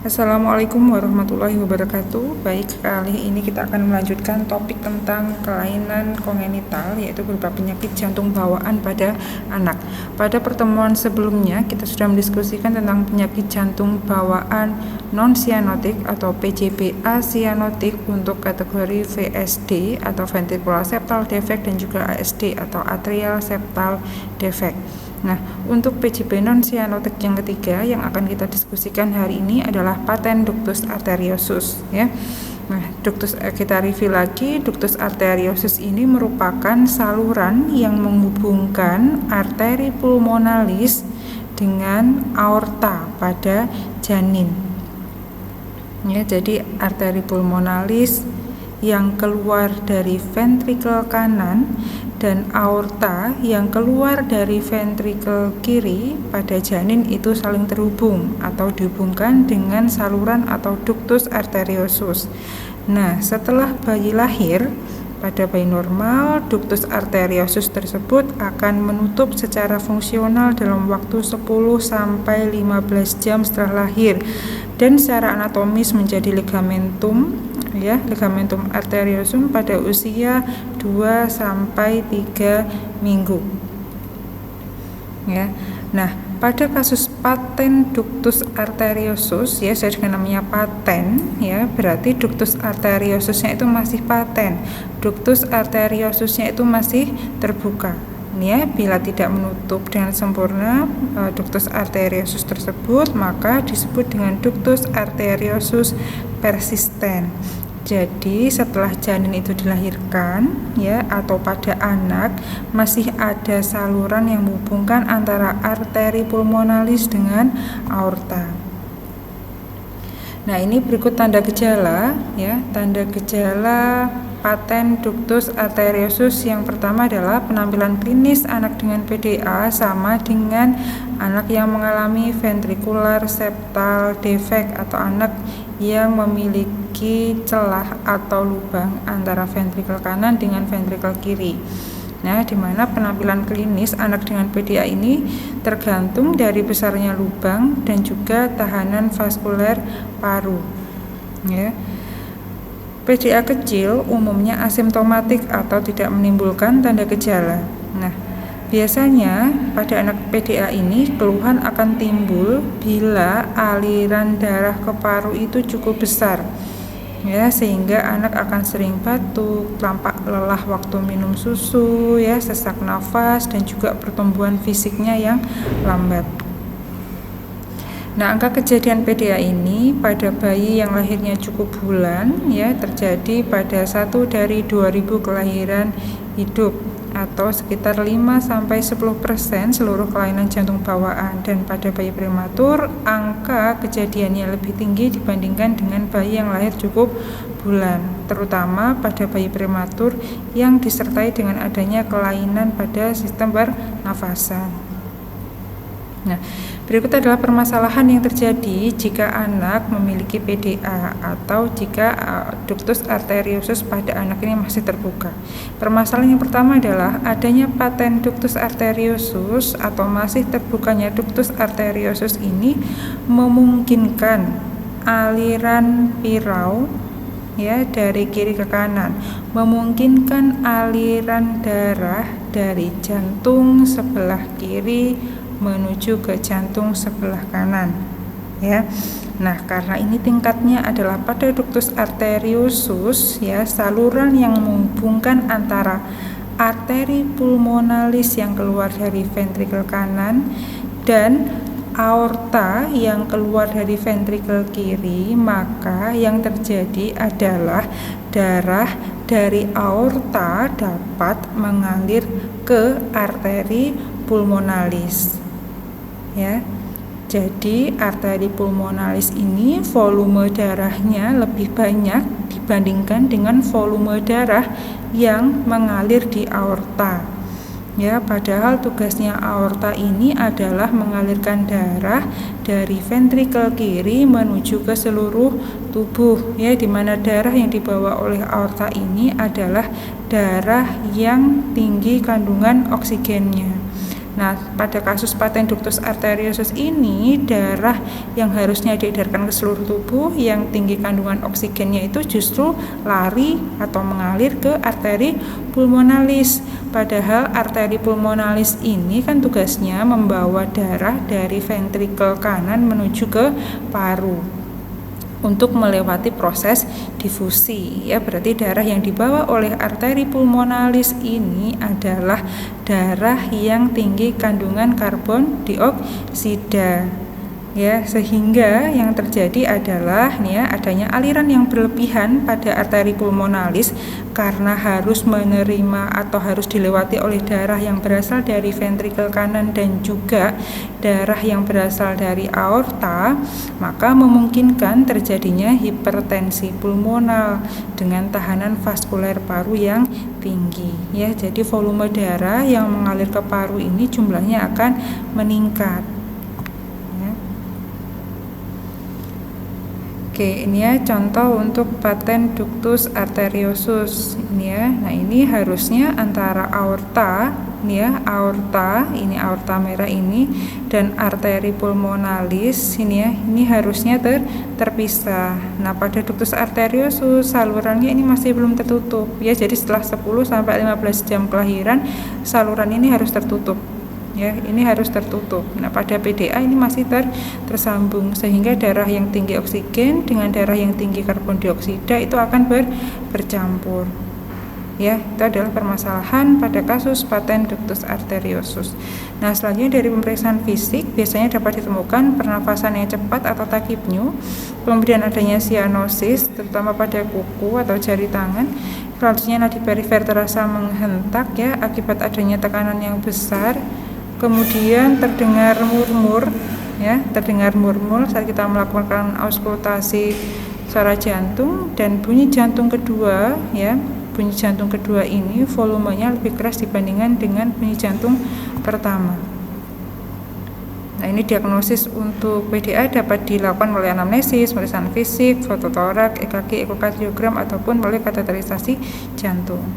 Assalamualaikum warahmatullahi wabarakatuh. Baik, kali ini kita akan melanjutkan topik tentang kelainan kongenital, yaitu berupa penyakit jantung bawaan pada anak. Pada pertemuan sebelumnya kita sudah mendiskusikan tentang penyakit jantung bawaan non-sianotik atau PJB asianotik untuk kategori VSD atau ventricular septal defect dan juga ASD atau atrial septal defect. Nah, untuk PJB non-sianotik yang ketiga yang akan kita diskusikan hari ini adalah patent ductus arteriosus, ya. Nah, kita review lagi. Ductus arteriosus ini merupakan saluran yang menghubungkan arteri pulmonalis dengan aorta pada janin. Ya, jadi arteri pulmonalis yang keluar dari ventrikel kanan dan aorta yang keluar dari ventrikel kiri pada janin itu saling terhubung atau dihubungkan dengan saluran atau ductus arteriosus. Nah, setelah bayi lahir, pada bayi normal, ductus arteriosus tersebut akan menutup secara fungsional dalam waktu 10-15 jam setelah lahir dan secara anatomis menjadi ligamentum, ya, ligamentum arteriosum pada usia 2-3 minggu. Ya. Nah, pada kasus patent ductus arteriosus, ya, saya dengan namanya patent, ya, berarti ductus arteriosusnya itu masih patent. Ductus arteriosusnya itu masih terbuka. Ya, bila tidak menutup dengan sempurna ductus arteriosus tersebut, maka disebut dengan ductus arteriosus persisten. Jadi setelah janin itu dilahirkan, ya, atau pada anak masih ada saluran yang menghubungkan antara arteri pulmonalis dengan aorta. Nah, ini berikut tanda gejala, ya. Tanda gejala patent ductus arteriosus yang pertama adalah penampilan klinis anak dengan PDA sama dengan anak yang mengalami ventricular septal defect atau anak yang memiliki celah atau lubang antara ventrikel kanan dengan ventrikel kiri. Nah, di mana penampilan klinis anak dengan PDA ini tergantung dari besarnya lubang dan juga tahanan vaskuler paru. Ya. PDA kecil umumnya asimptomatik atau tidak menimbulkan tanda gejala. Nah, biasanya pada anak PDA ini keluhan akan timbul bila aliran darah ke paru itu cukup besar, ya, sehingga anak akan sering batuk, tampak lelah waktu minum susu, ya, sesak nafas dan juga pertumbuhan fisiknya yang lambat. Nah, angka kejadian PDA ini pada bayi yang lahirnya cukup bulan, ya, terjadi pada 1 dari 2000 kelahiran hidup atau sekitar 5-10% seluruh kelainan jantung bawaan, dan pada bayi prematur angka kejadiannya lebih tinggi dibandingkan dengan bayi yang lahir cukup bulan, terutama pada bayi prematur yang disertai dengan adanya kelainan pada sistem pernafasan. Nah, berikut adalah permasalahan yang terjadi jika anak memiliki PDA atau jika ductus arteriosus pada anak ini masih terbuka. Permasalahan yang pertama adalah adanya patent ductus arteriosus atau masih terbukanya ductus arteriosus ini memungkinkan aliran pirau, ya, dari kiri ke kanan, memungkinkan aliran darah dari jantung sebelah kiri menuju ke jantung sebelah kanan, ya. Nah, karena ini tingkatnya adalah pada ductus arteriosus, ya, saluran yang menghubungkan antara arteri pulmonalis yang keluar dari ventrikel kanan dan aorta yang keluar dari ventrikel kiri, maka yang terjadi adalah darah dari aorta dapat mengalir ke arteri pulmonalis. Ya, jadi arteri pulmonalis ini volume darahnya lebih banyak dibandingkan dengan volume darah yang mengalir di aorta. Ya, padahal tugasnya aorta ini adalah mengalirkan darah dari ventrikel kiri menuju ke seluruh tubuh, ya, di mana darah yang dibawa oleh aorta ini adalah darah yang tinggi kandungan oksigennya. Nah, pada kasus paten ductus arteriosus ini, darah yang harusnya diedarkan ke seluruh tubuh yang tinggi kandungan oksigennya itu justru lari atau mengalir ke arteri pulmonalis. Padahal arteri pulmonalis ini kan tugasnya membawa darah dari ventrikel kanan menuju ke paru untuk melewati proses difusi, ya. Berarti darah yang dibawa oleh arteri pulmonalis ini adalah darah yang tinggi kandungan karbon dioksida, ya, sehingga yang terjadi adalah nih ya, adanya aliran yang berlebihan pada arteri pulmonalis karena harus menerima atau harus dilewati oleh darah yang berasal dari ventrikel kanan dan juga darah yang berasal dari aorta, maka memungkinkan terjadinya hipertensi pulmonal dengan tahanan vaskuler paru yang tinggi, ya. Jadi volume darah yang mengalir ke paru ini jumlahnya akan meningkat. Oke, ini ya contoh untuk paten ductus arteriosus ini ya. Nah, ini harusnya antara aorta, ini ya, aorta, ini aorta merah ini, dan arteri pulmonalis ini ya, ini harusnya terpisah. Nah, pada ductus arteriosus salurannya ini masih belum tertutup, ya. Jadi setelah 10 sampai 15 jam kelahiran, saluran ini harus tertutup. Ya, ini harus tertutup. Nah, pada PDA ini masih tersambung sehingga darah yang tinggi oksigen dengan darah yang tinggi karbon dioksida itu akan bercampur. Ya, itu adalah permasalahan pada kasus paten ductus arteriosus. Nah, selanjutnya dari pemeriksaan fisik biasanya dapat ditemukan pernafasan yang cepat atau tachypnea, kemudian adanya cyanosis terutama pada kuku atau jari tangan. Selanjutnya nadi perifer terasa menghentak, ya, akibat adanya tekanan yang besar. Kemudian terdengar murmur, ya, terdengar murmur saat kita melakukan auskultasi suara jantung, dan bunyi jantung kedua, ya, bunyi jantung kedua ini volumenya lebih keras dibandingkan dengan bunyi jantung pertama. Nah, ini diagnosis untuk PDA dapat dilakukan melalui anamnesis, pemeriksaan fisik, fototorak, EKG, ekokardiogram ataupun melalui kateterisasi jantung.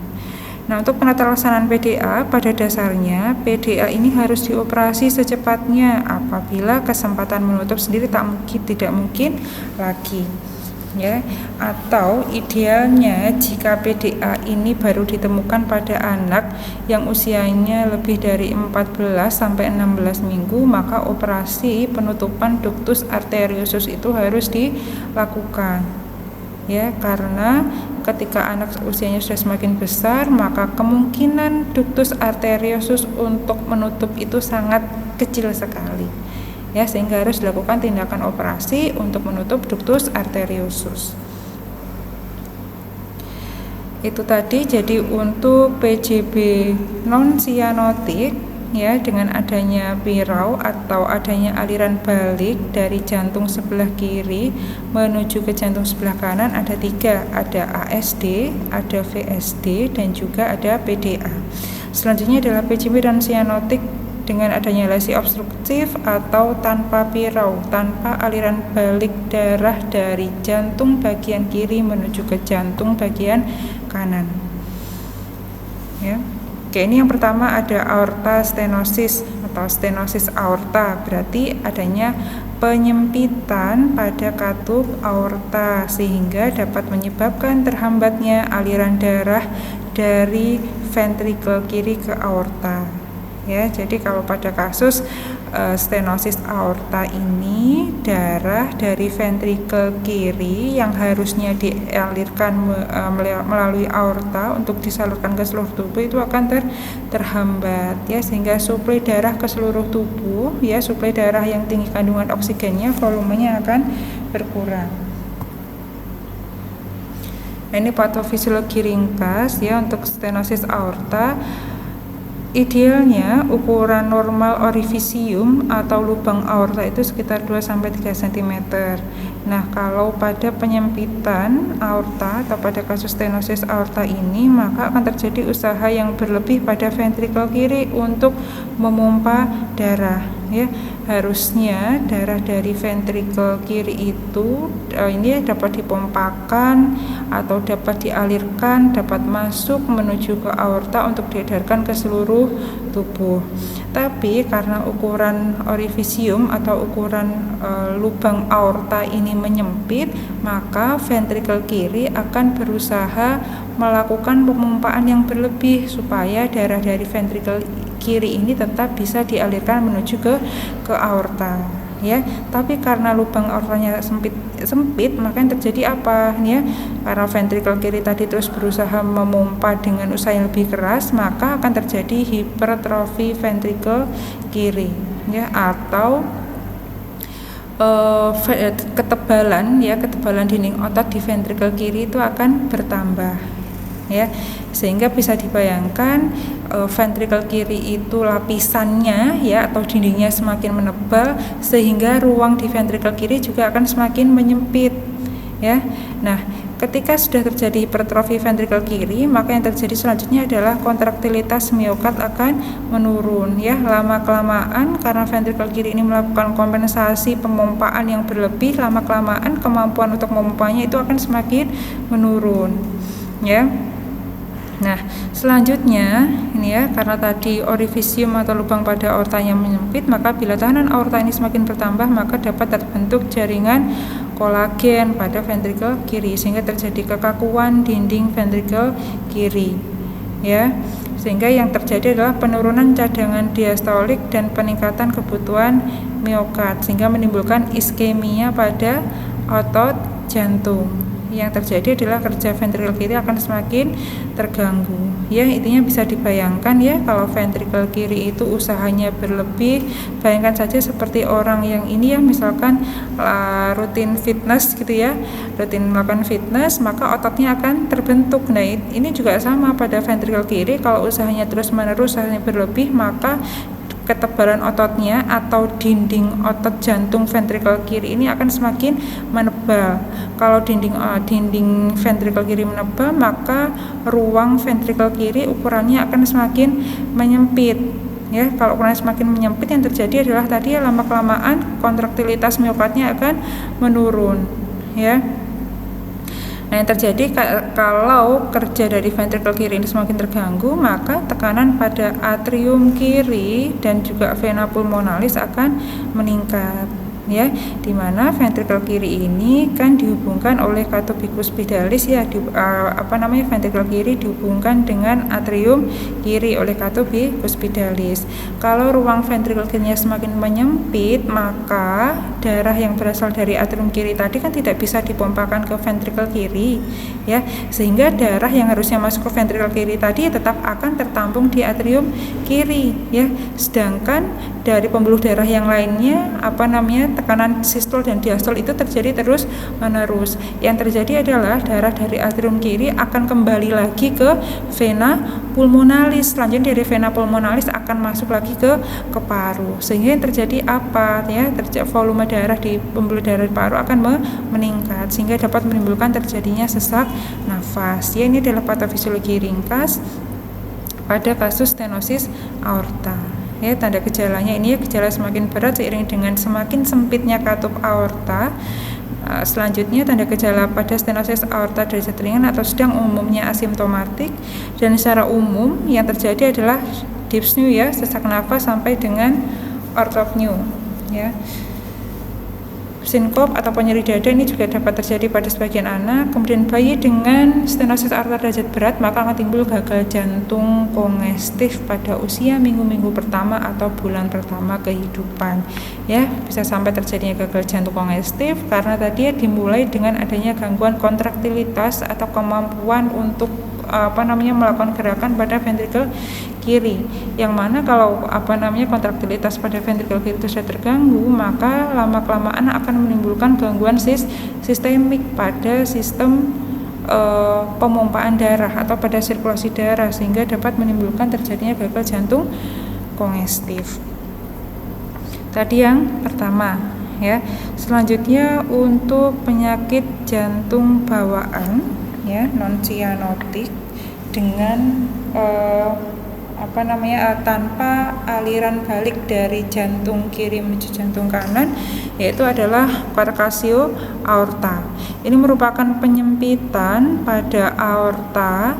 Nah, untuk penata laksanaan PDA, pada dasarnya PDA ini harus dioperasi secepatnya apabila kesempatan menutup sendiri tidak mungkin lagi, ya. Atau idealnya jika PDA ini baru ditemukan pada anak yang usianya lebih dari 14 sampai 16 minggu, maka operasi penutupan ductus arteriosus itu harus dilakukan, ya, karena ketika anak usianya sudah semakin besar, maka kemungkinan ductus arteriosus untuk menutup itu sangat kecil sekali, ya, sehingga harus dilakukan tindakan operasi untuk menutup ductus arteriosus. Itu tadi jadi untuk PJB non cyanotik, ya, dengan adanya pirau atau adanya aliran balik dari jantung sebelah kiri menuju ke jantung sebelah kanan ada 3, ada ASD, ada VSD, dan juga ada PDA. Selanjutnya adalah PJB non cyanotik dengan adanya lesi obstruktif atau tanpa pirau, tanpa aliran balik darah dari jantung bagian kiri menuju ke jantung bagian kanan, ya. Oke, ini yang pertama ada aorta stenosis atau stenosis aorta, berarti adanya penyempitan pada katup aorta sehingga dapat menyebabkan terhambatnya aliran darah dari ventrikel kiri ke aorta, ya. Jadi kalau pada kasus stenosis aorta ini, darah dari ventrikel kiri yang harusnya dialirkan melalui aorta untuk disalurkan ke seluruh tubuh itu akan terhambat, ya, sehingga suplai darah ke seluruh tubuh, ya, suplai darah yang tinggi kandungan oksigennya volumenya akan berkurang. Nah, ini patofisiologi ringkas, ya, untuk stenosis aorta. Idealnya ukuran normal orifisium atau lubang aorta itu sekitar 2-3 cm. Nah, kalau pada penyempitan aorta atau pada kasus stenosis aorta ini, maka akan terjadi usaha yang berlebih pada ventrikel kiri untuk memompa darah. ya. Harusnya darah dari ventrikel kiri itu ini dapat dipompakan atau dapat dialirkan, dapat masuk menuju ke aorta untuk diedarkan ke seluruh tubuh. Tapi karena ukuran orifisium atau ukuran lubang aorta ini menyempit, maka ventrikel kiri akan berusaha melakukan pemompaan yang berlebih supaya darah dari ventrikel kiri ini tetap bisa dialirkan menuju ke aorta, ya. Tapi karena lubang aortanya sempit, maka yang terjadi apa, ya? Karena ventrikel kiri tadi terus berusaha memompa dengan usaha yang lebih keras, maka akan terjadi hipertrofi ventrikel kiri, ya, atau ketebalan dinding otot di ventrikel kiri itu akan bertambah, ya. Sehingga bisa dibayangkan ventrikel kiri itu lapisannya, ya, atau dindingnya semakin menebal sehingga ruang di ventrikel kiri juga akan semakin menyempit, ya. Nah, ketika sudah terjadi hipertrofi ventrikel kiri, maka yang terjadi selanjutnya adalah kontraktilitas miokard akan menurun, ya. Lama-kelamaan karena ventrikel kiri ini melakukan kompensasi pemompaan yang berlebih, lama-kelamaan kemampuan untuk memompanya itu akan semakin menurun, ya. Nah, selanjutnya ini, ya, karena tadi orifisium atau lubang pada aortanya menyempit, maka bila tekanan aorta ini semakin bertambah, maka dapat terbentuk jaringan kolagen pada ventrikel kiri sehingga terjadi kekakuan dinding ventrikel kiri, ya. Sehingga yang terjadi adalah penurunan cadangan diastolik dan peningkatan kebutuhan miokard sehingga menimbulkan iskemia pada otot jantung. Yang terjadi adalah kerja ventrikel kiri akan semakin terganggu, ya. Intinya bisa dibayangkan, ya, kalau ventrikel kiri itu usahanya berlebih, bayangkan saja seperti orang yang ini, ya, misalkan rutin fitness gitu, ya, rutin melakukan fitness, maka ototnya akan terbentuk. Nah, ini juga sama pada ventrikel kiri, kalau usahanya terus-menerus usahanya berlebih, maka ketebalan ototnya atau dinding otot jantung ventrikel kiri ini akan semakin menebal. Kalau dinding ventrikel kiri menebal, maka ruang ventrikel kiri ukurannya akan semakin menyempit, ya. Kalau ukurannya semakin menyempit, yang terjadi adalah tadi, ya, lama-kelamaan kontraktilitas miokardnya akan menurun, ya. Nah, yang terjadi kalau kerja dari ventrikel kiri ini semakin terganggu, maka tekanan pada atrium kiri dan juga vena pulmonalis akan meningkat, ya, di mana ventrikel kiri ini kan dihubungkan oleh catopicus pedalis, ya, ventrikel kiri dihubungkan dengan atrium kiri oleh catopicus pedalis. Kalau ruang ventrikel kirinya semakin menyempit, maka darah yang berasal dari atrium kiri tadi kan tidak bisa dipompakan ke ventrikel kiri, ya, sehingga darah yang harusnya masuk ke ventrikel kiri tadi tetap akan tertampung di atrium kiri, ya. Sedangkan dari pembuluh darah yang lainnya tekanan sistol dan diastol itu terjadi terus menerus. Yang terjadi adalah darah dari atrium kiri akan kembali lagi ke vena pulmonalis, selanjutnya dari vena pulmonalis akan masuk lagi ke paru, sehingga yang terjadi apa, ya, volume darah di pembuluh darah paru akan meningkat sehingga dapat menimbulkan terjadinya sesak nafas, ya. Ini adalah patofisiologi ringkas pada kasus stenosis aorta, ya. Tanda gejalanya ini, ya, gejala semakin berat seiring dengan semakin sempitnya katup aorta. Selanjutnya tanda gejala pada stenosis aorta derajat ringan atau sedang umumnya asimptomatik, dan secara umum yang terjadi adalah dyspnea, ya, sesak nafas sampai dengan orthopnea, ya. Sinkop atau nyeri dada ini juga dapat terjadi pada sebagian anak. Kemudian bayi dengan stenosis aorta derajat berat maka akan timbul gagal jantung kongestif pada usia minggu-minggu pertama atau bulan pertama kehidupan, ya. Bisa sampai terjadinya gagal jantung kongestif karena tadi, ya, dimulai dengan adanya gangguan kontraktilitas atau kemampuan untuk melakukan gerakan pada ventrikel kiri, yang mana kalau kontraktilitas pada ventrikel kiri itu sudah terganggu, maka lama-kelamaan akan menimbulkan gangguan sistemik pada sistem pemompaan darah atau pada sirkulasi darah sehingga dapat menimbulkan terjadinya gagal jantung kongestif. Tadi yang pertama, ya. Selanjutnya untuk penyakit jantung bawaan, ya, non cianotik dengan tanpa aliran balik dari jantung kiri menuju jantung kanan, yaitu adalah coarctio aorta. Ini merupakan penyempitan pada aorta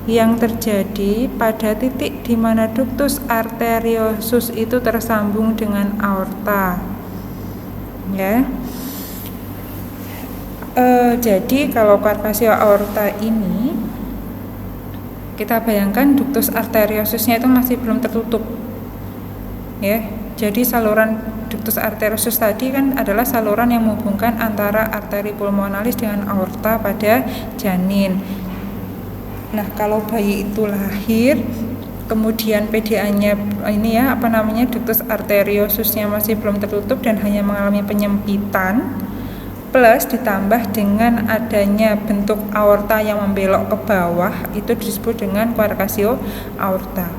yang terjadi pada titik di mana ductus arteriosus itu tersambung dengan aorta. Ya. Jadi kalau coarctio aorta ini kita bayangkan ductus arteriosusnya itu masih belum tertutup, ya. Jadi saluran ductus arteriosus tadi kan adalah saluran yang menghubungkan antara arteri pulmonalis dengan aorta pada janin. Nah, kalau bayi itu lahir, kemudian PDA-nya ini ductus arteriosusnya masih belum tertutup dan hanya mengalami penyempitan, plus ditambah dengan adanya bentuk aorta yang membelok ke bawah, itu disebut dengan coarctio aorta.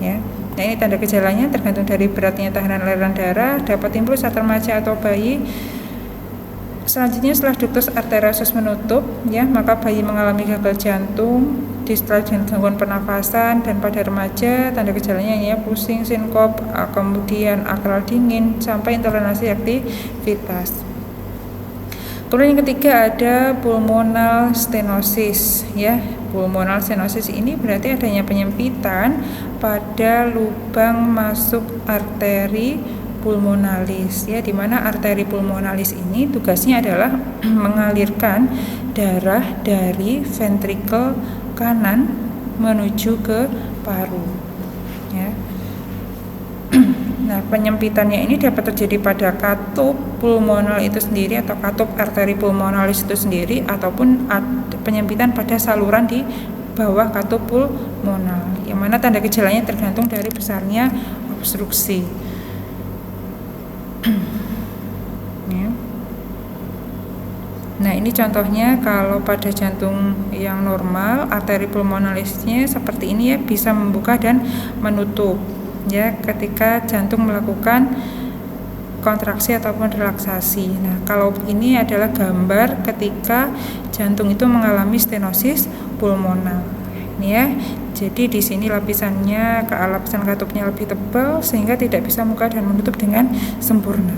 Ya. Nah, ini tanda gejalanya tergantung dari beratnya tahanan aliran darah, dapat timbul saat remaja atau bayi. Selanjutnya setelah ductus arteriosus menutup, ya, maka bayi mengalami gagal jantung, disertai dengan gangguan pernafasan, dan pada remaja tanda gejalanya ya pusing, sinkop, kemudian akral dingin sampai intoleransi aktivitas. Kemudian yang ketiga ada pulmonal stenosis, ya. Pulmonal stenosis ini berarti adanya penyempitan pada lubang masuk arteri pulmonalis, ya, di mana arteri pulmonalis ini tugasnya adalah mengalirkan darah dari ventrikel kanan menuju ke paru, ya. Nah, penyempitannya ini dapat terjadi pada katup pulmonal itu sendiri atau katup arteri pulmonalis itu sendiri, ataupun penyempitan pada saluran di bawah katup pulmonal, yang mana tanda gejalanya tergantung dari besarnya obstruksi. Ya. Nah, ini contohnya kalau pada jantung yang normal, arteri pulmonalisnya seperti ini, ya, bisa membuka dan menutup, ya, ketika jantung melakukan kontraksi ataupun relaksasi. Nah, kalau ini adalah gambar ketika jantung itu mengalami stenosis pulmonal. Ini, ya. Jadi di sini lapisan katupnya lebih tebal sehingga tidak bisa membuka dan menutup dengan sempurna.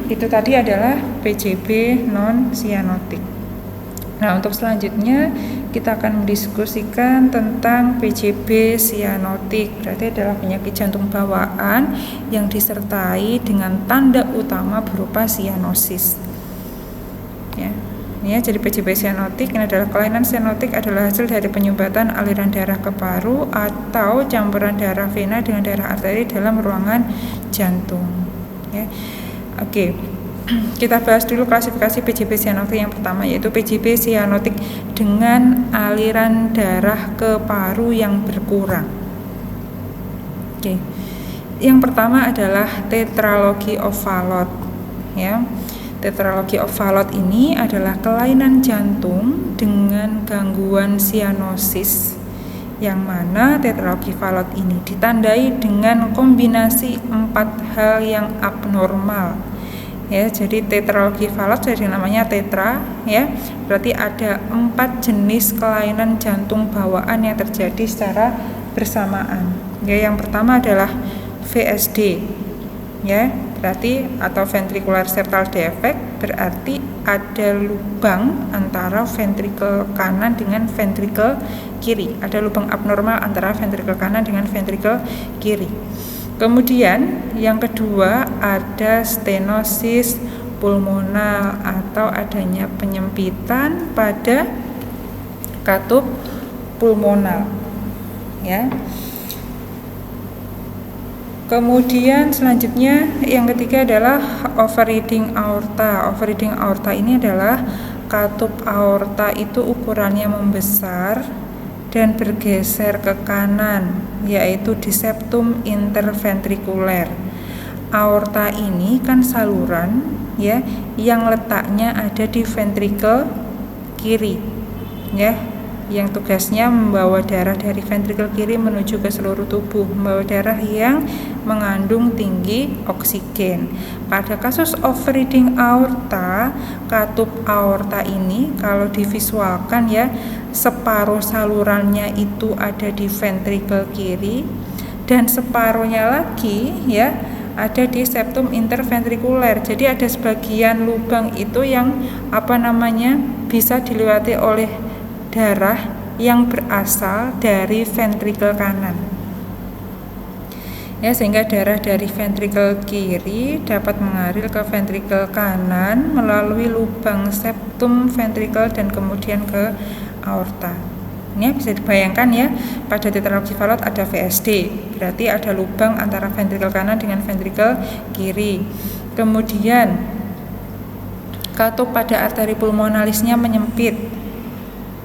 Itu tadi adalah PJB non sianotik. Nah, untuk selanjutnya kita akan mendiskusikan tentang PJB sianotik. Berarti adalah penyakit jantung bawaan yang disertai dengan tanda utama berupa sianosis. Ya. Ya, jadi PJB sianotik ini adalah kelainan sianotik adalah hasil dari penyumbatan aliran darah ke paru atau campuran darah vena dengan darah arteri dalam ruangan jantung. Ya. Oke. Kita bahas dulu klasifikasi PJB sianotik yang pertama, yaitu PJB sianotik dengan aliran darah ke paru yang berkurang. Oke. Yang pertama adalah tetralogy of Fallot, ya. Tetralogy of Fallot ini adalah kelainan jantung dengan gangguan sianosis, yang mana tetralogy Fallot ini ditandai dengan kombinasi 4 hal yang abnormal. Ya, jadi tetralogy Fallot jadi namanya tetra, ya. Berarti ada 4 jenis kelainan jantung bawaan yang terjadi secara bersamaan. Ya, yang pertama adalah VSD. Ya, berarti atau ventricular septal defect, berarti ada lubang antara ventrikel kanan dengan ventrikel kiri. Ada lubang abnormal antara ventrikel kanan dengan ventrikel kiri. Kemudian yang kedua ada stenosis pulmonal atau adanya penyempitan pada katup pulmonal, ya. Kemudian selanjutnya yang ketiga adalah overriding aorta. Overriding aorta ini adalah katup aorta itu ukurannya membesar dan bergeser ke kanan, yaitu di septum interventrikuler. Aorta ini kan saluran, ya, yang letaknya ada di ventrikel kiri, ya. yang tugasnya membawa darah dari ventrikel kiri menuju ke seluruh tubuh, membawa darah yang mengandung tinggi oksigen. Pada kasus overriding aorta, katup aorta ini kalau divisualkan ya, separuh salurannya itu ada di ventrikel kiri dan separuhnya lagi ya ada di septum interventrikuler. Jadi ada sebagian lubang itu yang bisa dilewati oleh darah yang berasal dari ventrikel kanan. Ya, sehingga darah dari ventrikel kiri dapat mengalir ke ventrikel kanan melalui lubang septum ventrikel dan kemudian ke aorta. Ini bisa dibayangkan ya, pada tetralogi Fallot ada VSD, berarti ada lubang antara ventrikel kanan dengan ventrikel kiri. Kemudian katup pada arteri pulmonalisnya menyempit.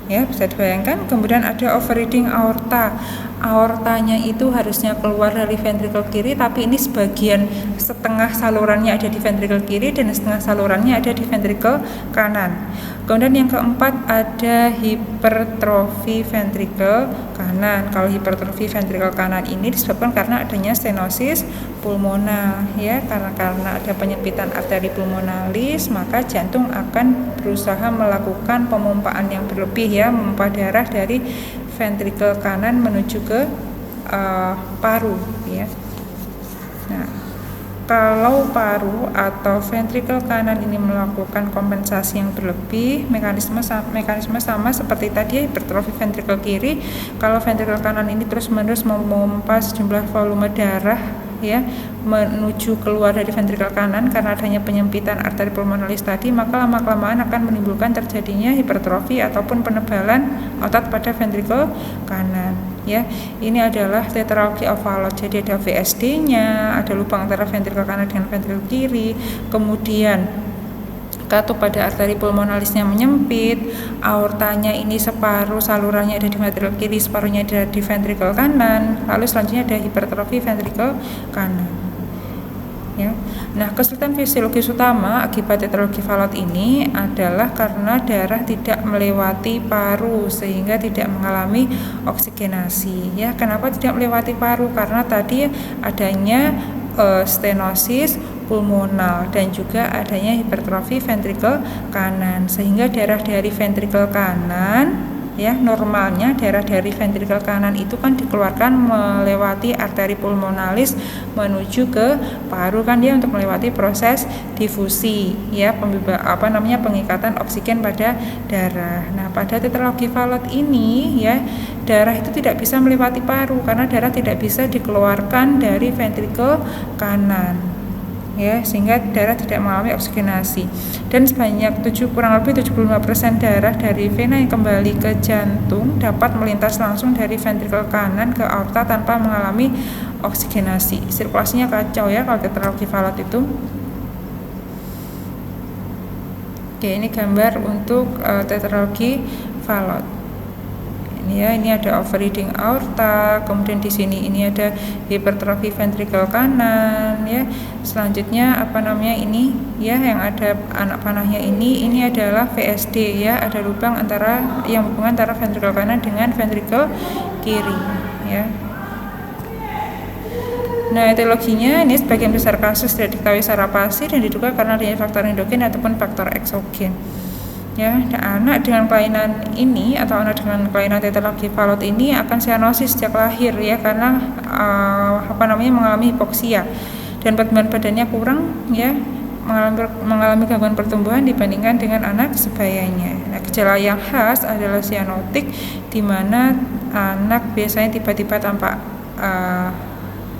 Ya, bisa dibayangkan. Kemudian ada overriding aorta. Aortanya itu harusnya keluar dari ventrikel kiri, tapi ini sebagian setengah salurannya ada di ventrikel kiri dan setengah salurannya ada di ventrikel kanan. Kemudian yang keempat ada hipertrofi ventrikel kanan. Kalau hipertrofi ventrikel kanan ini disebabkan karena adanya stenosis pulmonal ya, karena ada penyempitan arteri pulmonalis, maka jantung akan berusaha melakukan pemompaan yang berlebih ya, memompa darah dari ventrikel kanan menuju ke paru ya. Nah, kalau paru atau ventrikel kanan ini melakukan kompensasi yang berlebih, mekanisme sama seperti tadi hipertrofi ventrikel kiri. Kalau ventrikel kanan ini terus-menerus memompa sejumlah volume darah ya menuju keluar dari ventrikel kanan karena adanya penyempitan arteri pulmonalis tadi, maka lama-kelamaan akan menimbulkan terjadinya hipertrofi ataupun penebalan otot pada ventrikel kanan ya. Ini adalah tetralogi of Fallot. Jadi ada VSD-nya, ada lubang antara ventrikel kanan dengan ventrikel kiri, kemudian katup pada arteri pulmonalisnya menyempit, aortanya ini separuh salurannya ada di ventrikel kiri, separuhnya ada di ventrikel kanan, lalu selanjutnya ada hipertrofi ventrikel kanan. Ya. Nah, kesulitan fisiologis utama akibat tetralogi Fallot ini adalah karena darah tidak melewati paru sehingga tidak mengalami oksigenasi. Ya, kenapa tidak melewati paru? Karena tadi adanya stenosis pulmonal dan juga adanya hipertrofi ventrikel kanan, sehingga darah dari ventrikel kanan ya, normalnya darah dari ventrikel kanan itu kan dikeluarkan melewati arteri pulmonalis menuju ke paru kan dia untuk melewati proses difusi ya, pengikatan oksigen pada darah. Nah, pada tetralogi Fallot ini ya, darah itu tidak bisa melewati paru karena darah tidak bisa dikeluarkan dari ventrikel kanan ya, sehingga darah tidak mengalami oksigenasi. Dan sebanyak kurang lebih 75% darah dari vena yang kembali ke jantung dapat melintas langsung dari ventrikel kanan ke aorta tanpa mengalami oksigenasi. Sirkulasinya kacau ya kalau tetralogi Fallot itu. Oke, ini gambar untuk tetralogi Fallot. Ini ada overriding aorta, kemudian di sini ini ada hipertrofi ventrikel kanan ya. Selanjutnya ini ya, yang ada anak panahnya ini adalah VSD ya, ada lubang yang hubungan antara ventrikel kanan dengan ventrikel kiri ya. Nah, etiologinya ini sebagian besar kasus tidak diketahui secara pasti dan diduga karena adanya faktor endogen ataupun faktor eksogen. Ya, anak dengan kelainan ini atau anak dengan kelainan tetralogi Fallot ini akan sianosis sejak lahir ya, karena mengalami hipoksia dan berat badannya kurang ya, mengalami gangguan pertumbuhan dibandingkan dengan anak sebayanya. Nah, gejala yang khas adalah sianotik, di mana anak biasanya tiba-tiba tampak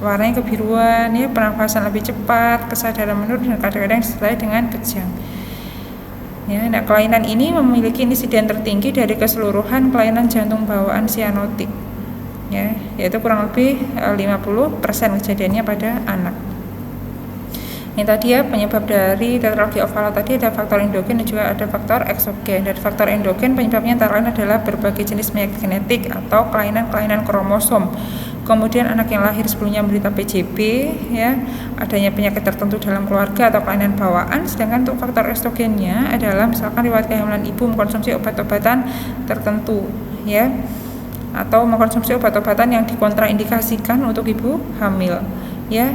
warnanya kebiruan ya, pernafasan lebih cepat, kesadaran menurun dan kadang-kadang disertai dengan kejang. Ya, nah, kelainan ini memiliki insiden tertinggi dari keseluruhan kelainan jantung bawaan sianotik ya, yaitu kurang lebih 50% kejadiannya pada anak. Ini tadi ya, penyebab dari tetralogi of Fallot tadi ada faktor endogen dan juga ada faktor eksogen. Dari faktor endogen penyebabnya antara lain adalah berbagai jenis penyakit genetik atau kelainan-kelainan kromosom. Kemudian anak yang lahir sebelumnya menderita PJB ya, adanya penyakit tertentu dalam keluarga atau kelainan bawaan. Sedangkan untuk faktor estrogennya adalah misalkan riwayat kehamilan ibu mengkonsumsi obat-obatan tertentu ya, atau mengkonsumsi obat-obatan yang dikontraindikasikan untuk ibu hamil, ya,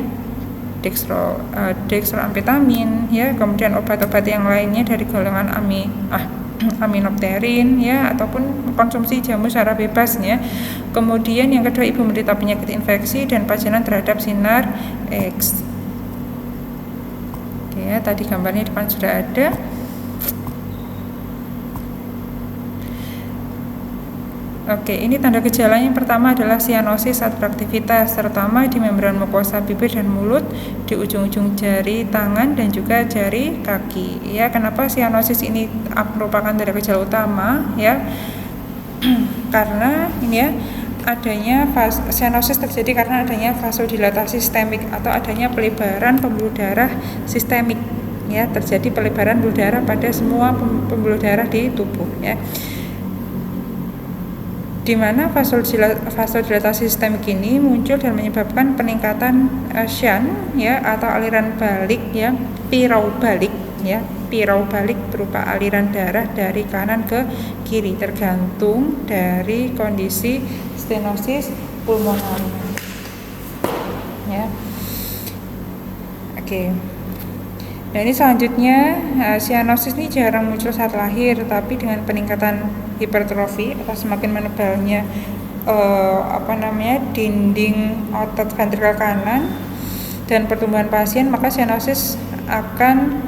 dextroamfetamin, ya, kemudian obat-obat yang lainnya dari golongan aminopterin, ya, ataupun konsumsi jamu secara bebas, ya. Kemudian yang kedua, ibu menderita penyakit infeksi dan pajanan terhadap sinar X. Oke, ya, tadi gambarnya di depan sudah ada. Oke, ini tanda gejala yang pertama adalah sianosis saat beraktivitas, terutama di membran mukosa bibir dan mulut, di ujung-ujung jari tangan dan juga jari kaki. Ya, kenapa sianosis ini merupakan tanda gejala utama? Ya, karena ini ya, adanya sianosis terjadi karena adanya vasodilatasi sistemik atau adanya pelebaran pembuluh darah sistemik. Ya, terjadi pelebaran pembuluh darah pada semua pembuluh darah di tubuh. Ya. Di mana vasodilatasi sistemik ini muncul dan menyebabkan peningkatan shunt, ya, atau aliran balik, ya, piraubalik, ya, piraubalik berupa aliran darah dari kanan ke kiri tergantung dari kondisi stenosis pulmoner, ya. Oke. Nah, ini selanjutnya, sianosis ini jarang muncul saat lahir, tapi dengan peningkatan hipertrofi atau semakin menebalnya dinding otot ventrikel kanan dan pertumbuhan pasien, maka sianosis akan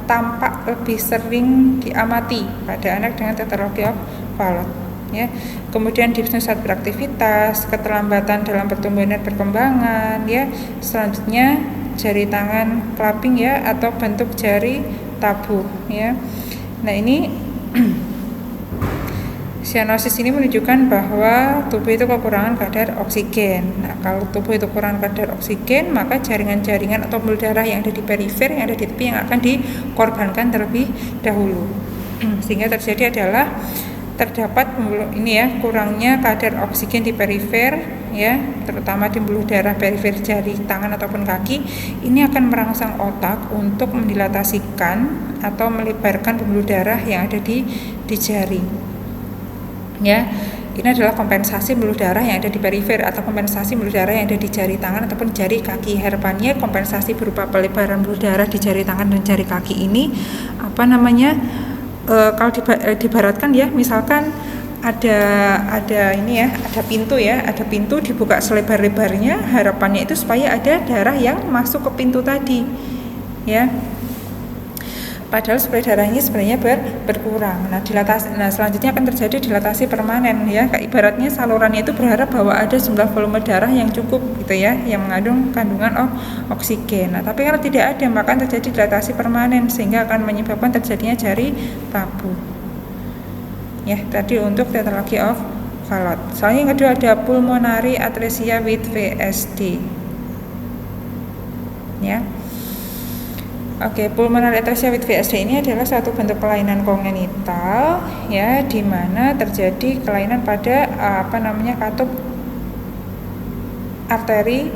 tampak lebih sering diamati pada anak dengan tetralogy of Fallot, ya. Kemudian dipsnya saat beraktivitas, keterlambatan dalam pertumbuhan dan perkembangan, ya. Selanjutnya jari tangan clapping, ya, atau bentuk jari tabuh, ya. Nah, ini sianosis ini menunjukkan bahwa tubuh itu kekurangan kadar oksigen. Nah, kalau tubuh itu kurang kadar oksigen, maka jaringan-jaringan atau pembuluh darah yang ada di perifer, yang ada di tepi, yang akan dikorbankan terlebih dahulu. Sehingga terjadi adalah terdapat kurangnya kadar oksigen di perifer, ya, terutama di pembuluh darah perifer jari tangan ataupun kaki. Ini akan merangsang otak untuk mendilatasikan atau melebarkan pembuluh darah yang ada di jari, ya. Ini adalah kompensasi pembuluh darah yang ada di perifer atau kompensasi pembuluh darah yang ada di jari tangan ataupun jari kaki. Harapannya kompensasi berupa pelebaran pembuluh darah di jari tangan dan jari kaki ini kalau dibaratkan, ya, misalkan ada pintu, ya, ada pintu dibuka selebar-lebarnya, harapannya itu supaya ada darah yang masuk ke pintu tadi, ya. Padahal suplai darahnya sebenarnya berkurang. Nah, selanjutnya akan terjadi dilatasi permanen, ya. Ibaratnya salurannya itu berharap bahwa ada jumlah volume darah yang cukup, gitu, ya, yang mengandung kandungan oksigen. Nah, tapi kalau tidak ada, maka terjadi dilatasi permanen sehingga akan menyebabkan terjadinya jari tabuh. Ya, tadi untuk tetralogy of Fallot. Soalnya yang kedua ada pulmonary atresia with VSD. Ya. Oke, pulmonary atresia with VSD ini adalah suatu bentuk kelainan kongenital, ya, di mana terjadi kelainan pada katup arteri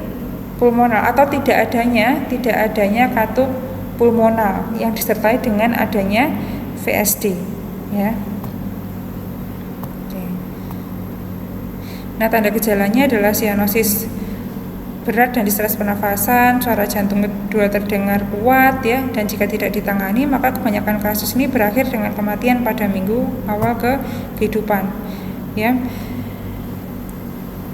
pulmonal atau tidak adanya katup pulmonal yang disertai dengan adanya VSD, ya. Oke. Nah, tanda gejalanya adalah sianosis berat dan distress pernafasan, suara jantung kedua terdengar kuat, ya, dan jika tidak ditangani maka kebanyakan kasus ini berakhir dengan kematian pada minggu awal kehidupan, ya.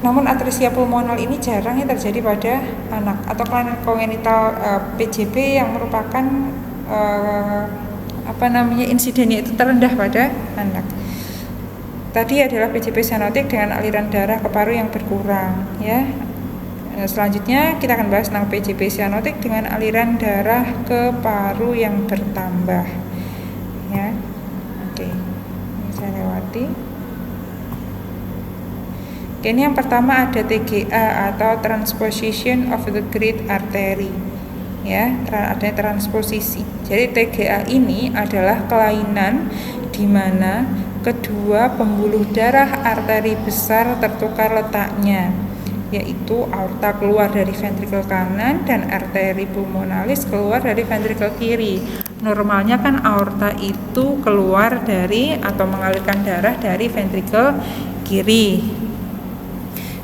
Namun atresia pulmonal ini jarang terjadi pada anak atau kelainan kongenital PJP yang merupakan insidennya itu terendah pada anak. Tadi adalah PJP sianotik dengan aliran darah ke paru yang berkurang, ya. Selanjutnya kita akan bahas tentang PJP sianotik dengan aliran darah ke paru yang bertambah, ya. Oke, ini saya lewati. Oke, ini yang pertama ada TGA atau transposition of the great artery, ya, ada transposisi. Jadi TGA ini adalah kelainan di mana kedua pembuluh darah arteri besar tertukar letaknya, yaitu aorta keluar dari ventrikel kanan dan arteri pulmonalis keluar dari ventrikel kiri. Normalnya kan aorta itu keluar dari atau mengalirkan darah dari ventrikel kiri,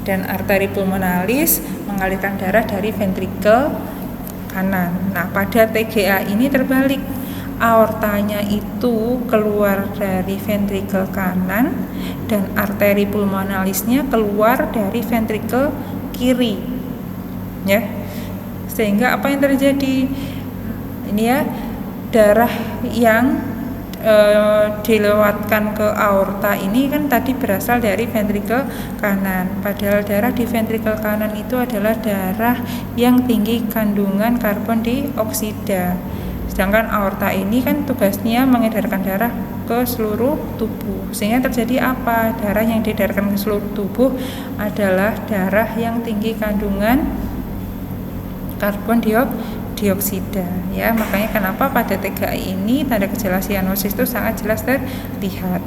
dan arteri pulmonalis mengalirkan darah dari ventrikel kanan. Nah, pada TGA ini terbalik, aortanya itu keluar dari ventrikel kanan dan arteri pulmonalisnya keluar dari ventrikel kiri, ya. Sehingga apa yang terjadi? Ini ya, darah yang dilewatkan ke aorta ini kan tadi berasal dari ventrikel kanan, padahal darah di ventrikel kanan itu adalah darah yang tinggi kandungan karbon dioksida, sedangkan aorta ini kan tugasnya mengedarkan darah ke seluruh tubuh. Sehingga terjadi apa? Darah yang diedarkan ke seluruh tubuh adalah darah yang tinggi kandungan karbon dioksida, ya. Makanya kenapa pada TGA ini tanda gejala sianosis itu sangat jelas terlihat.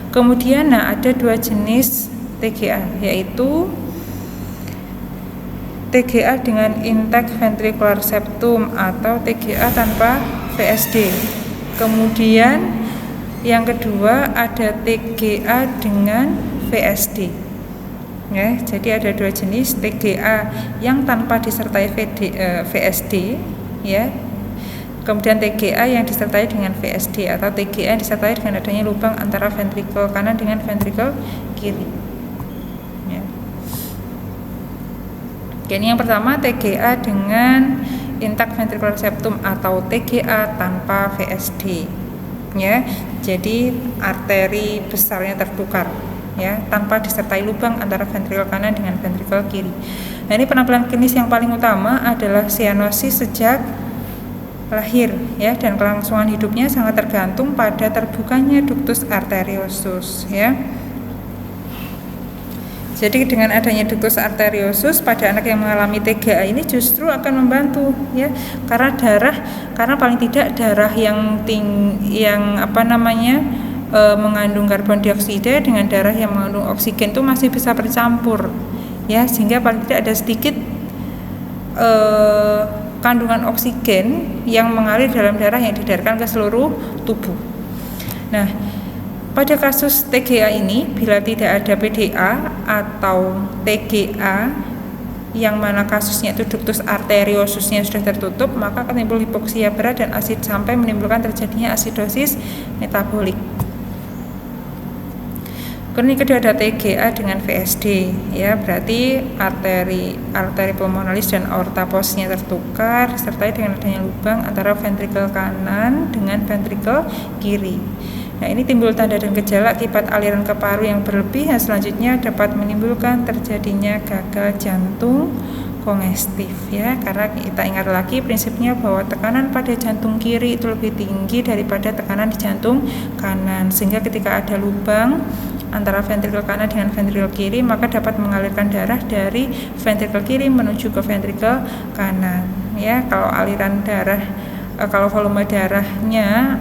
Kemudian ada dua jenis TGA, yaitu TGA dengan intact ventricular septum atau TGA tanpa VSD. Kemudian yang kedua ada TGA dengan VSD. Ya, jadi ada dua jenis TGA yang tanpa disertai VSD, ya. Kemudian TGA yang disertai dengan VSD atau TGA yang disertai dengan adanya lubang antara ventrikel kanan dengan ventrikel kiri. Ya. Jadi yang pertama TGA dengan intact ventricular septum atau TGA tanpa VSD. Ya, jadi arteri besarnya tertukar, ya, tanpa disertai lubang antara ventrikel kanan dengan ventrikel kiri. Nah, ini penampilan klinis yang paling utama adalah sianosis sejak lahir, ya, dan kelangsungan hidupnya sangat tergantung pada terbukanya ductus arteriosus, ya. Jadi dengan adanya ductus arteriosus pada anak yang mengalami TGA ini justru akan membantu, ya, karena paling tidak darah yang mengandung karbon dioksida dengan darah yang mengandung oksigen itu masih bisa bercampur, ya, sehingga paling tidak ada sedikit kandungan oksigen yang mengalir dalam darah yang diedarkan ke seluruh tubuh. Nah, pada kasus TGA ini bila tidak ada PDA atau TGA yang mana kasusnya itu ductus arteriosusnya sudah tertutup, maka akan timbul hipoksia berat dan asid sampai menimbulkan terjadinya asidosis metabolik. Kemudian kedua ada TGA dengan VSD, ya, berarti arteri pulmonalis dan aorta posnya tertukar disertai dengan adanya lubang antara ventrikel kanan dengan ventrikel kiri. Nah, ini timbul tanda dan gejala akibat aliran ke paru yang berlebih yang selanjutnya dapat menimbulkan terjadinya gagal jantung kongestif, ya, karena kita ingat lagi prinsipnya bahwa tekanan pada jantung kiri itu lebih tinggi daripada tekanan di jantung kanan, sehingga ketika ada lubang antara ventrikel kanan dengan ventrikel kiri maka dapat mengalirkan darah dari ventrikel kiri menuju ke ventrikel kanan, ya. Kalau volume darahnya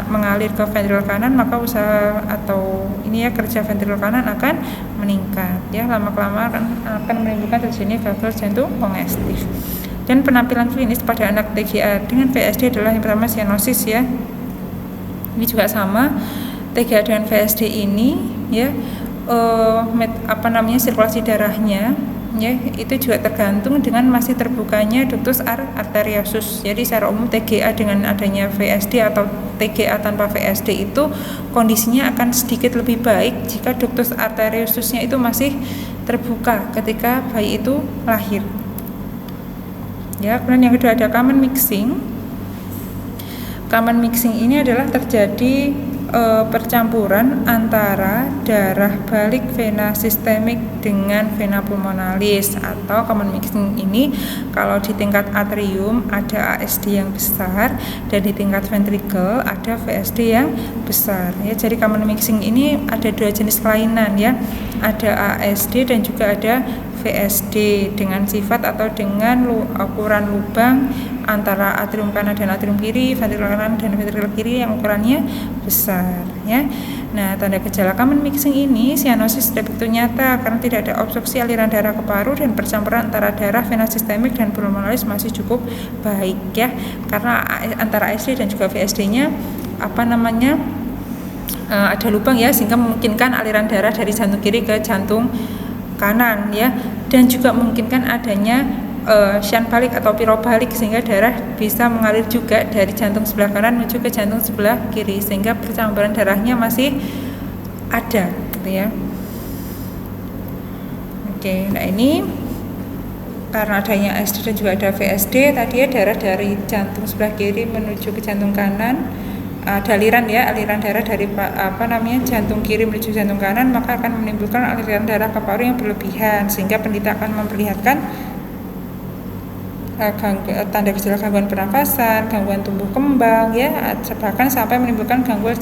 mengalir ke ventrikel kanan maka kerja ventrikel kanan akan meningkat, ya, lama-kelamaan akan menimbulkan terjadinya gagal jantung kongestif. Dan penampilan klinis pada anak TGA dengan VSD adalah yang pertama sianosis, ya. Ini juga sama, TGA dengan VSD ini, ya, sirkulasi darahnya, ya, itu juga tergantung dengan masih terbukanya ductus arteriosus. Jadi secara umum TGA dengan adanya VSD atau TGA tanpa VSD itu kondisinya akan sedikit lebih baik jika ductus arteriosusnya itu masih terbuka ketika bayi itu lahir. Ya, kemudian yang kedua ada common mixing. Common mixing ini adalah terjadi percampuran antara darah balik vena sistemik dengan vena pulmonalis, atau common mixing ini kalau di tingkat atrium ada ASD yang besar dan di tingkat ventrikel ada VSD yang besar, ya. Jadi common mixing ini ada dua jenis kelainan, ya, ada ASD dan juga ada VSD dengan sifat atau dengan ukuran lubang antara atrium kanan dan atrium kiri, ventrikel kanan dan ventrikel kiri yang ukurannya besar, ya. Nah, tanda gejala common mixing ini sianosis tidak begitu nyata karena tidak ada obstruksi aliran darah ke paru dan percampuran antara darah vena sistemik dan pulmonalis masih cukup baik, ya. Karena antara ASD dan juga VSD-nya ada lubang, ya, sehingga memungkinkan aliran darah dari jantung kiri ke jantung kanan, ya, dan juga memungkinkan adanya shunt balik atau pirobalik sehingga darah bisa mengalir juga dari jantung sebelah kanan menuju ke jantung sebelah kiri sehingga percampuran darahnya masih ada, gitu ya. Oke, nah ini karena adanya ASD dan juga ada VSD tadi ya, darah dari jantung sebelah kiri menuju ke jantung kanan, ada aliran darah dari jantung kiri menuju jantung kanan, maka akan menimbulkan aliran darah ke paru yang berlebihan sehingga penderita akan memperlihatkan tanda gejala gangguan pernafasan, gangguan tumbuh kembang, ya, bahkan sampai menimbulkan gangguan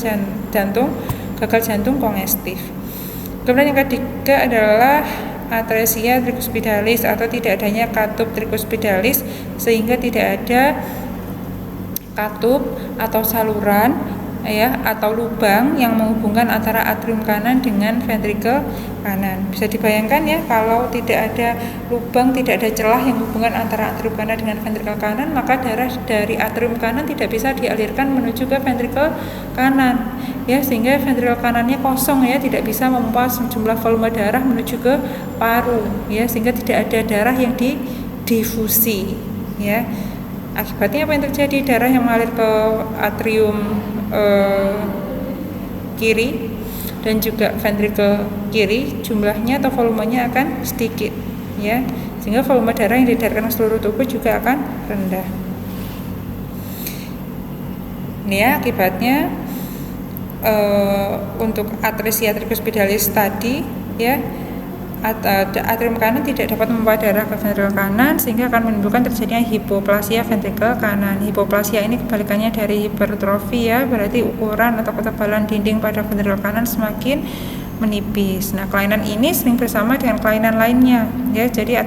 jantung, gagal jantung kongestif. Kemudian yang ketiga adalah atresia tricuspidalis atau tidak adanya katup tricuspidalis sehingga tidak ada katup atau saluran, ya, atau lubang yang menghubungkan antara atrium kanan dengan ventrikel kanan. Bisa dibayangkan, ya, kalau tidak ada lubang, tidak ada celah yang menghubungkan antara atrium kanan dengan ventrikel kanan, maka darah dari atrium kanan tidak bisa dialirkan menuju ke ventrikel kanan, ya, sehingga ventrikel kanannya kosong, ya, tidak bisa memompa sejumlah volume darah menuju ke paru, ya, sehingga tidak ada darah yang didifusi, ya. Akibatnya apa yang terjadi? Darah yang mengalir ke atrium kiri dan juga ventrikel kiri jumlahnya atau volumenya akan sedikit, ya, sehingga volume darah yang diedarkan ke seluruh tubuh juga akan rendah. Ini, ya, akibatnya untuk atresia tricuspidalis tadi, ya, atrium kanan tidak dapat membawa darah ke ventrikel kanan sehingga akan menimbulkan terjadinya hipoplasia ventrikel kanan. Hipoplasia ini kebalikannya dari hipertrofi, ya, berarti ukuran atau ketebalan dinding pada ventrikel kanan semakin menipis. Nah, kelainan ini sering bersama dengan kelainan lainnya, ya. Jadi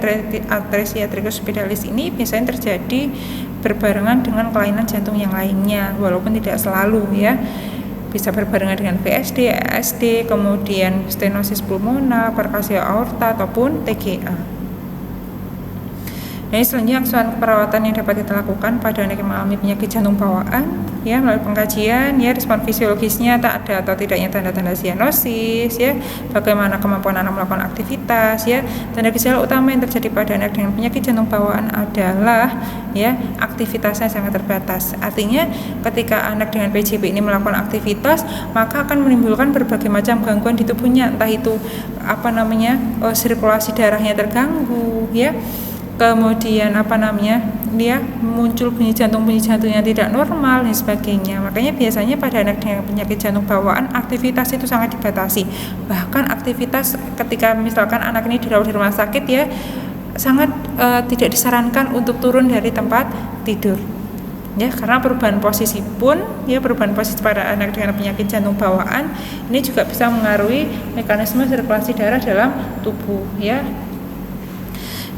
atresia tricuspidalis ini biasanya terjadi berbarengan dengan kelainan jantung yang lainnya, walaupun tidak selalu, ya. Bisa berbarengan dengan VSD, ASD, kemudian stenosis pulmonal, perkasia aorta ataupun TGA. Nah, selanjutnya asuhan perawatan yang dapat kita lakukan pada anak yang mengalami penyakit jantung bawaan, ya, melalui pengkajian, ya, respon fisiologisnya tak ada atau tidaknya tanda-tanda sianosis, ya, bagaimana kemampuan anak melakukan aktivitas, ya. Tanda gejala utama yang terjadi pada anak dengan penyakit jantung bawaan adalah, ya, aktivitasnya sangat terbatas. Artinya ketika anak dengan PJB ini melakukan aktivitas, maka akan menimbulkan berbagai macam gangguan di tubuhnya, entah itu sirkulasi darahnya terganggu, ya. Kemudian dia muncul bunyi jantungnya tidak normal dan sebagainya. Makanya biasanya pada anak dengan penyakit jantung bawaan aktivitas itu sangat dibatasi. Bahkan aktivitas ketika misalkan anak ini dirawat di rumah sakit, ya, sangat tidak disarankan untuk turun dari tempat tidur, ya, karena perubahan posisi pun, ya, perubahan posisi pada anak dengan penyakit jantung bawaan ini juga bisa mengaruhi mekanisme sirkulasi darah dalam tubuh, ya.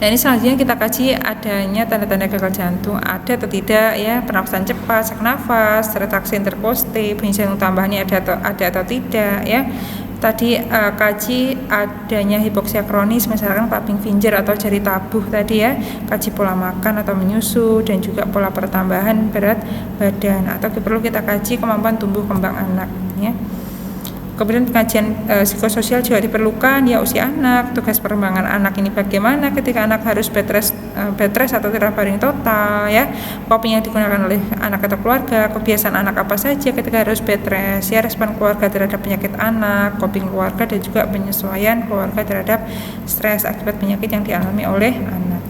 Nah, ini selanjutnya kita kaji adanya tanda-tanda gagal jantung ada atau tidak, ya, pernafasan cepat, sesak nafas, retraksi interkoste, bunyi jantung tambahannya ada atau tidak, ya. Tadi kaji adanya hipoksia kronis misalkan cupping finger atau jari tabuh tadi, ya, kaji pola makan atau menyusu dan juga pola pertambahan berat badan, atau perlu kita kaji kemampuan tumbuh kembang anak, ya. Kemudian pengajian psikososial juga diperlukan, ya, usia anak, tugas perkembangan anak ini bagaimana ketika anak harus bed rest atau tidak baring total, ya, coping yang digunakan oleh anak atau keluarga, kebiasaan anak apa saja ketika harus bed rest, ya, respon keluarga terhadap penyakit anak, coping keluarga dan juga penyesuaian keluarga terhadap stres akibat penyakit yang dialami oleh anak.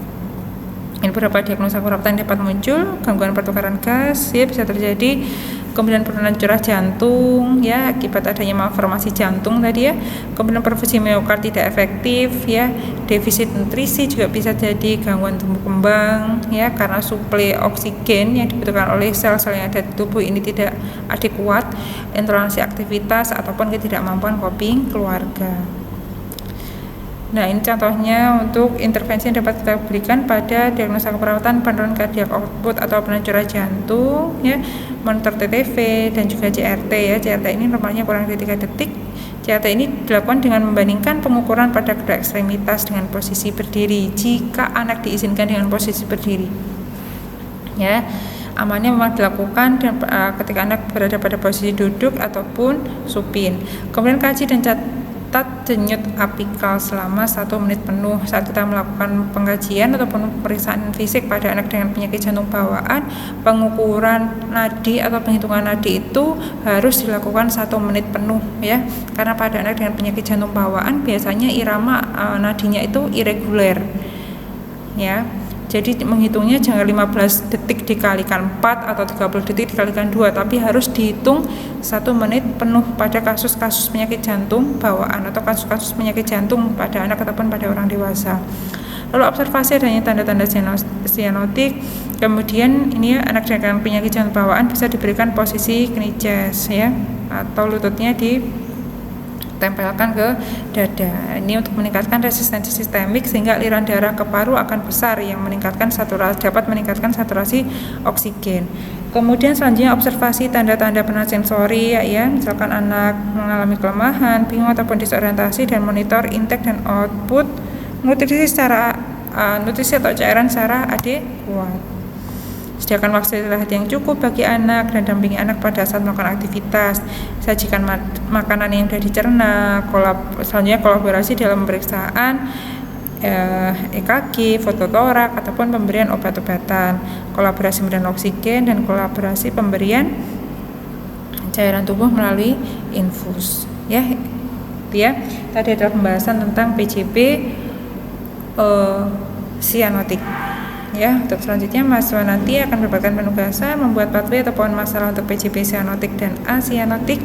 Ini beberapa diagnosa perawatan yang dapat muncul, gangguan pertukaran gas, ya, bisa terjadi, kemudian penurunan curah jantung, ya, akibat adanya malformasi jantung tadi, ya, kemudian perfusi miokard tidak efektif, ya, defisit nutrisi juga bisa jadi, gangguan tumbuh kembang, ya, karena suplai oksigen yang dibutuhkan oleh sel-sel yang ada di tubuh ini tidak adekuat, intoleransi aktivitas ataupun ketidakmampuan coping keluarga. Nah, ini contohnya untuk intervensi yang dapat kita berikan pada diagnosa keperawatan penurunan kardiak output atau penencura jantung, ya, monitor TTV dan juga CRT, ya. CRT ini normalnya kurang dari 3 detik. CRT ini dilakukan dengan membandingkan pengukuran pada kedua ekstremitas dengan posisi berdiri jika anak diizinkan dengan posisi berdiri, ya. Amannya memang dilakukan dan ketika anak berada pada posisi duduk ataupun supin. Kemudian kaji dan catat denyut apikal selama 1 menit penuh saat kita melakukan pengkajian ataupun pemeriksaan fisik pada anak dengan penyakit jantung bawaan. Pengukuran nadi atau penghitungan nadi itu harus dilakukan 1 menit penuh, ya, karena pada anak dengan penyakit jantung bawaan biasanya irama nadinya itu irregular, ya. Jadi menghitungnya jangan 15 detik dikalikan 4 atau 30 detik dikalikan 2, tapi harus dihitung 1 menit penuh pada kasus-kasus penyakit jantung bawaan atau kasus-kasus penyakit jantung pada anak ataupun pada orang dewasa. Lalu observasi adanya tanda-tanda sianotik. Kemudian ini, ya, anak dengan penyakit jantung bawaan bisa diberikan posisi knee chest, ya, atau lututnya ditempelkan ke dada. Ini untuk meningkatkan resistensi sistemik sehingga aliran darah ke paru akan besar yang dapat meningkatkan saturasi oksigen. Kemudian selanjutnya observasi tanda-tanda penurunan sensori, ya, misalkan anak mengalami kelemahan, bingung ataupun disorientasi, dan monitor intake dan output nutrisi atau cairan secara adekuat. Sediakan waktu istirahat yang cukup bagi anak dan dampingi anak pada saat melakukan aktivitas. Sajikan makanan yang sudah dicerna. Selanjutnya kolaborasi dalam pemeriksaan EKG, fototorak ataupun pemberian obat-obatan. Kolaborasi pemberian oksigen dan kolaborasi pemberian cairan tubuh melalui infus. Ya, tadi adalah pembahasan tentang PJP sianotik. Ya, untuk selanjutnya mahasiswa nanti akan mendapatkan penugasan membuat pathway atau pohon masalah untuk PJP sianotik dan asianotik,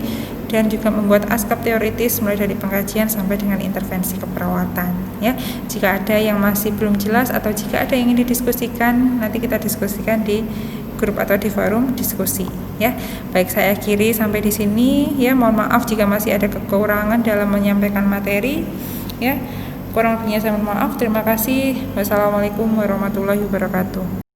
dan juga membuat askap teoritis mulai dari pengkajian sampai dengan intervensi keperawatan, ya. Jika ada yang masih belum jelas atau jika ada yang ingin didiskusikan, nanti kita diskusikan di grup atau di forum diskusi, ya. Baik, saya akhiri sampai di sini, ya. Mohon maaf jika masih ada kekurangan dalam menyampaikan materi, ya. Kurang lebihnya saya mohon maaf. Terima kasih. Wassalamualaikum warahmatullahi wabarakatuh.